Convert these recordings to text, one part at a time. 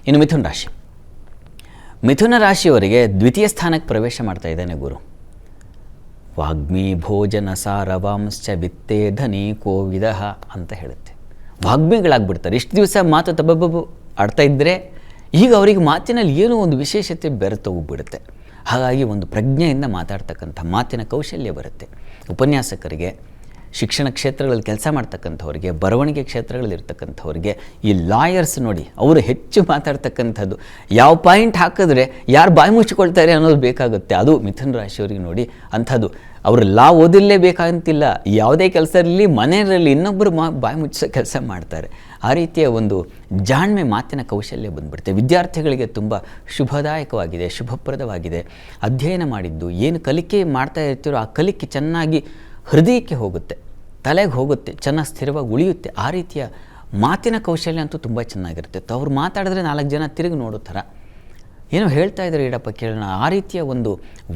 ಇನ್ನು ಮಿಥುನ ರಾಶಿ. ಮಿಥುನ ರಾಶಿಯವರಿಗೆ ದ್ವಿತೀಯ ಸ್ಥಾನಕ್ಕೆ ಪ್ರವೇಶ ಮಾಡ್ತಾ ಇದ್ದಾನೆ ಗುರು. ವಾಗ್ಮಿ ಭೋಜನ ಸಾರವಾಂಶ್ಚ ವಿತ್ತೇ ಧನಿ ಕೋವಿದ ಅಂತ ಹೇಳುತ್ತೆ. ವಾಗ್ಮಿಗಳಾಗ್ಬಿಡ್ತಾರೆ. ಇಷ್ಟು ದಿವಸ ಮಾತು ತಬ್ಬಬ್ಬು ಆಡ್ತಾ ಇದ್ದರೆ ಈಗ ಅವರಿಗೆ ಮಾತಿನಲ್ಲಿ ಏನೋ ಒಂದು ವಿಶೇಷತೆ ಬೆರೆತು ಹೋಗ್ಬಿಡುತ್ತೆ. ಹಾಗಾಗಿ ಒಂದು ಪ್ರಜ್ಞೆಯಿಂದ ಮಾತಾಡ್ತಕ್ಕಂಥ ಮಾತಿನ ಕೌಶಲ್ಯ ಬರುತ್ತೆ. ಉಪನ್ಯಾಸಕರಿಗೆ, ಶಿಕ್ಷಣ ಕ್ಷೇತ್ರಗಳಲ್ಲಿ ಕೆಲಸ ಮಾಡ್ತಕ್ಕಂಥವ್ರಿಗೆ, ಬರವಣಿಗೆ ಕ್ಷೇತ್ರಗಳಲ್ಲಿರ್ತಕ್ಕಂಥವ್ರಿಗೆ, ಈ ಲಾಯರ್ಸ್ ನೋಡಿ ಅವರು ಹೆಚ್ಚು ಮಾತಾಡ್ತಕ್ಕಂಥದ್ದು. ಯಾವ ಪಾಯಿಂಟ್ ಹಾಕಿದ್ರೆ ಯಾರು ಬಾಯಿ ಮುಚ್ಚಿಕೊಳ್ತಾರೆ ಅನ್ನೋದು ಬೇಕಾಗುತ್ತೆ. ಅದು ಮಿಥುನ ರಾಶಿಯವರಿಗೆ ನೋಡಿ ಅಂಥದ್ದು. ಅವರು ಲಾ ಓದಿರಲೇಬೇಕಂತಿಲ್ಲ. ಯಾವುದೇ ಕೆಲಸ ಇರಲಿ, ಮನೆಯಲ್ಲಿ ಇನ್ನೊಬ್ಬರು ಬಾಯಿ ಮುಚ್ಚಿಸೋ ಕೆಲಸ ಮಾಡ್ತಾರೆ. ಆ ರೀತಿಯ ಒಂದು ಜಾಣ್ಮೆ, ಮಾತಿನ ಕೌಶಲ್ಯ ಬಂದುಬಿಡುತ್ತೆ. ವಿದ್ಯಾರ್ಥಿಗಳಿಗೆ ತುಂಬ ಶುಭದಾಯಕವಾಗಿದೆ, ಶುಭಪ್ರದವಾಗಿದೆ. ಅಧ್ಯಯನ ಮಾಡಿದ್ದು ಏನು ಕಲಿಕೆ ಮಾಡ್ತಾ ಇರ್ತೀರೋ ಆ ಕಲಿಕೆ ಚೆನ್ನಾಗಿ ಹೃದಯಕ್ಕೆ ಹೋಗುತ್ತೆ, ತಲೆಗೆ ಹೋಗುತ್ತೆ, ಚೆನ್ನಾಗಿ ಸ್ಥಿರವಾಗಿ ಉಳಿಯುತ್ತೆ. ಆ ರೀತಿಯ ಮಾತಿನ ಕೌಶಲ್ಯ ಅಂತೂ ತುಂಬ ಚೆನ್ನಾಗಿರುತ್ತೆ. ಅವ್ರು ಮಾತಾಡಿದ್ರೆ 4 ಜನ ತಿರುಗಿ ನೋಡೋ ಥರ, ಏನೋ ಹೇಳ್ತಾ ಇದ್ದಾರೆ ಇಡಪ್ಪ ಕೇಳೋಣ, ಆ ರೀತಿಯ ಒಂದು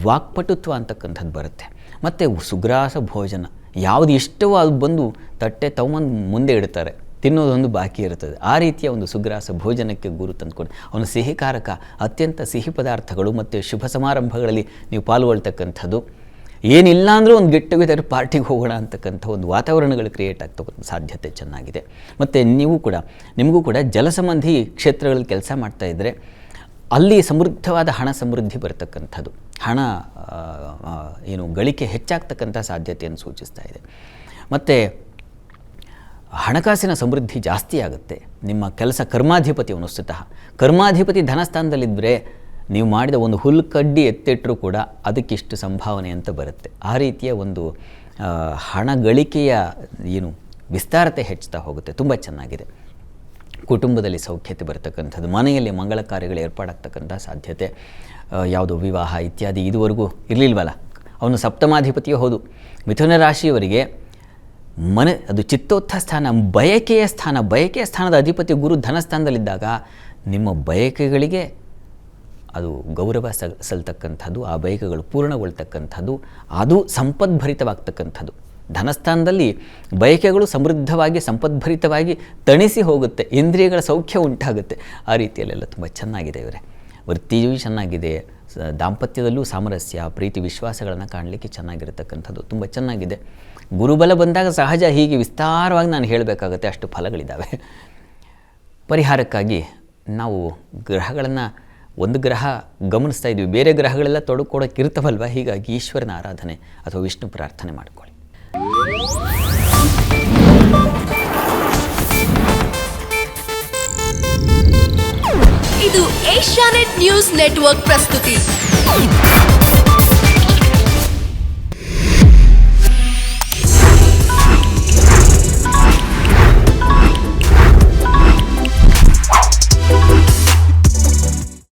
ವಾಕ್ಪಟುತ್ವ ಅಂತಕ್ಕಂಥದ್ದು ಬರುತ್ತೆ. ಮತ್ತು ಸುಗ್ರಾಸ ಭೋಜನ, ಯಾವುದು ಇಷ್ಟವೋ ಅದು ಬಂದು ತಟ್ಟೆ ತಗೊಂಬಂದು ಮುಂದೆ ಇಡ್ತಾರೆ, ತಿನ್ನೋದೊಂದು ಬಾಕಿ ಇರ್ತದೆ. ಆ ರೀತಿಯ ಒಂದು ಸುಗ್ರಾಸ ಭೋಜನಕ್ಕೆ ಗುರು ತಂದುಕೊಂಡು ಅವನು ಸಿಹಿಕಾರಕ, ಅತ್ಯಂತ ಸಿಹಿ ಪದಾರ್ಥಗಳು ಮತ್ತು ಶುಭ ಸಮಾರಂಭಗಳಲ್ಲಿ ನೀವು ಪಾಲ್ಗೊಳ್ತಕ್ಕಂಥದ್ದು. ಏನಿಲ್ಲ ಅಂದರೂ ಒಂದು ಗೆಟ್ ಟುಗೆದರ್ ಪಾರ್ಟಿಗೆ ಹೋಗೋಣ ಅಂತಕ್ಕಂಥ ಒಂದು ವಾತಾವರಣಗಳು ಕ್ರಿಯೇಟ್ ಆಗ್ತಕ್ಕಂಥ ಸಾಧ್ಯತೆ ಚೆನ್ನಾಗಿದೆ. ಮತ್ತು ನಿಮಗೂ ಕೂಡ ಜಲಸಂಬಂಧಿ ಕ್ಷೇತ್ರಗಳಲ್ಲಿ ಕೆಲಸ ಮಾಡ್ತಾಯಿದ್ರೆ ಅಲ್ಲಿ ಸಮೃದ್ಧವಾದ ಹಣ ಸಮೃದ್ಧಿ ಬರತಕ್ಕಂಥದ್ದು, ಹಣ ಗಳಿಕೆ ಹೆಚ್ಚಾಗ್ತಕ್ಕಂಥ ಸಾಧ್ಯತೆಯನ್ನು ಸೂಚಿಸ್ತಾ ಇದೆ. ಮತ್ತು ಹಣಕಾಸಿನ ಸಮೃದ್ಧಿ ಜಾಸ್ತಿ ಆಗುತ್ತೆ. ನಿಮ್ಮ ಕೆಲಸ ಕರ್ಮಾಧಿಪತಿ ವಸ್ತುತಃ ಕರ್ಮಾಧಿಪತಿ ಧನಸ್ಥಾನದಲ್ಲಿದ್ದರೆ ನೀವು ಮಾಡಿದ ಒಂದು ಹುಲ್ಕಡ್ಡಿ ಎತ್ತಿಟ್ಟರೂ ಕೂಡ ಅದಕ್ಕಿಷ್ಟು ಸಂಭಾವನೆ ಅಂತ ಬರುತ್ತೆ. ಆ ರೀತಿಯ ಒಂದು ಹಣ ಗಳಿಕೆಯ ವಿಸ್ತಾರತೆ ಹೆಚ್ಚುತ್ತಾ ಹೋಗುತ್ತೆ. ತುಂಬ ಚೆನ್ನಾಗಿದೆ. ಕುಟುಂಬದಲ್ಲಿ ಸೌಖ್ಯತೆ ಬರತಕ್ಕಂಥದ್ದು, ಮನೆಯಲ್ಲಿ ಮಂಗಳ ಕಾರ್ಯಗಳು ಏರ್ಪಾಡಾಗ್ತಕ್ಕಂಥ ಸಾಧ್ಯತೆ, ಯಾವುದೋ ವಿವಾಹ ಇತ್ಯಾದಿ ಇದುವರೆಗೂ ಇರಲಿಲ್ವಲ್ಲ, ಅವನು ಸಪ್ತಮಾಧಿಪತಿಯೂ ಹೌದು. ಮಿಥುನ ರಾಶಿಯವರಿಗೆ ಅದು ಚಿತ್ತೋತ್ಥ ಸ್ಥಾನ, ಬಯಕೆಯ ಸ್ಥಾನದ ಅಧಿಪತಿ ಗುರು ಧನಸ್ಥಾನದಲ್ಲಿದ್ದಾಗ ನಿಮ್ಮ ಬಯಕೆಗಳಿಗೆ ಅದು ಗೌರವ ಸಲ್ತಕ್ಕಂಥದ್ದು, ಆ ಬಯಕೆಗಳು ಪೂರ್ಣಗೊಳ್ತಕ್ಕಂಥದ್ದು, ಅದು ಸಂಪದ್ಭರಿತವಾಗ್ತಕ್ಕಂಥದ್ದು. ಧನಸ್ಥಾನದಲ್ಲಿ ಬಯಕೆಗಳು ಸಮೃದ್ಧವಾಗಿ ಸಂಪದ್ಭರಿತವಾಗಿ ತಣಿಸಿ ಹೋಗುತ್ತೆ, ಇಂದ್ರಿಯಗಳ ಸೌಖ್ಯ ಉಂಟಾಗುತ್ತೆ. ಆ ರೀತಿಯಲ್ಲೆಲ್ಲ ತುಂಬ ಚೆನ್ನಾಗಿದೆ ಇವರೇ. ವೃತ್ತಿಯೂ ಚೆನ್ನಾಗಿದೆ, ದಾಂಪತ್ಯದಲ್ಲೂ ಸಾಮರಸ್ಯ, ಪ್ರೀತಿ, ವಿಶ್ವಾಸಗಳನ್ನು ಕಾಣಲಿಕ್ಕೆ ಚೆನ್ನಾಗಿರತಕ್ಕಂಥದ್ದು ತುಂಬ ಚೆನ್ನಾಗಿದೆ. ಗುರುಬಲ ಬಂದಾಗ ಸಹಜ ಹೀಗೆ ವಿಸ್ತಾರವಾಗಿ ನಾನು ಹೇಳಬೇಕಾಗತ್ತೆ, ಅಷ್ಟು ಫಲಗಳಿದ್ದಾವೆ. ಪರಿಹಾರಕ್ಕಾಗಿ ನಾವು ಗ್ರಹಗಳನ್ನು ಒಂದು ಗ್ರಹ ಗಮನಿಸ್ತಾ ಇದ್ವಿ, ಬೇರೆ ಗ್ರಹಗಳೆಲ್ಲ ತೊಡಕೊಡೋಕ್ಕಿರ್ತವಲ್ವ, ಹೀಗಾಗಿ ಈಶ್ವರನ ಆರಾಧನೆ ಅಥವಾ ವಿಷ್ಣು ಪ್ರಾರ್ಥನೆ ಮಾಡಿಕೊಳ್ಳಿ. ಇದು ಏಷ್ಯಾನೆಟ್ ನ್ಯೂಸ್ ನೆಟ್ವರ್ಕ್ ಪ್ರಸ್ತುತಿ.